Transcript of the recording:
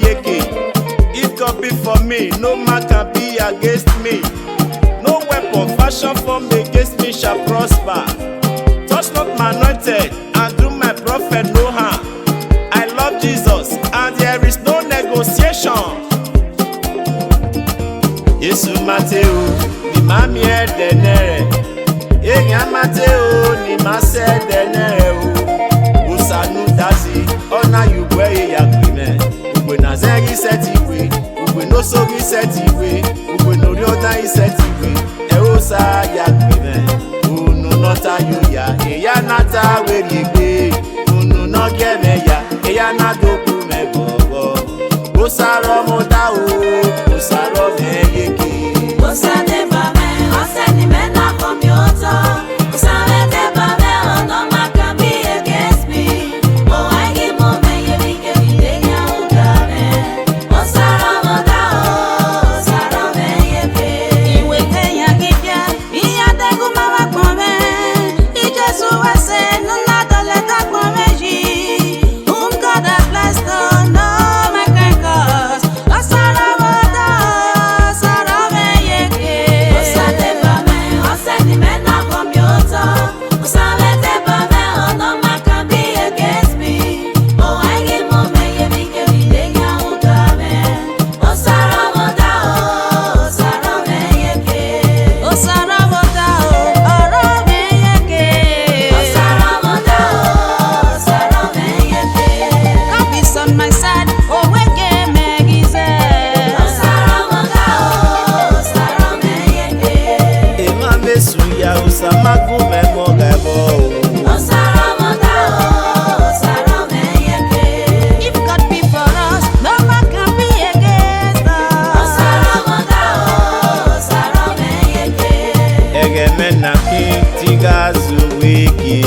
If God be for me, no man can be against me. No weapon fashioned formed against me shall prosper. Touch not my anointed, and do my prophet no harm. I love Jesus, and there is no negotiation. Yesu Mateo, ni mami edenere. Enya Mateo, ni mase edenere o. Usanu dazi, ona yugwe yakwime. Ugwe na zegi setiwe, ugwe no sogi setiwe, ugwe no riota isetiwe. Eosa yakwime, unu nota yuya, eya nata werigbe. Unu no geme ya, eya na doku me bobo. Osaro moda o, osaro me yeke. Osadebamwen, Osadebamwen na computer. Osadebamwen, no man can be against me. Oh, I give me ye bike bidenya ugame. Osaro moda o, osaro me yeke. Iwe kenya kipya, iya degu mama kwame. Ijesu wase, nuna dole ta kwameji. God has blessed us, no man can cause. Osaro moda o, osaro me yeke. Osadebamwen, Osadebamwen na computer. Osadebamwen, no man can be against me. Oh, I give me ye bike bidenya ugame. Osaro moda o, osaro me yeke. Osaro moda o, oro me yeke. Osaro moda o, osaro me yeke. God is on my side, oh weke me gize. Osaro moda o, osaro me yeke. Ema mesu ya usamagu me mogebo. Osaro moda o, osaro me yeke. If God be for us, no man can be against us. Osaro moda o, osaro me yeke. Ege mena kintiga zuwiki.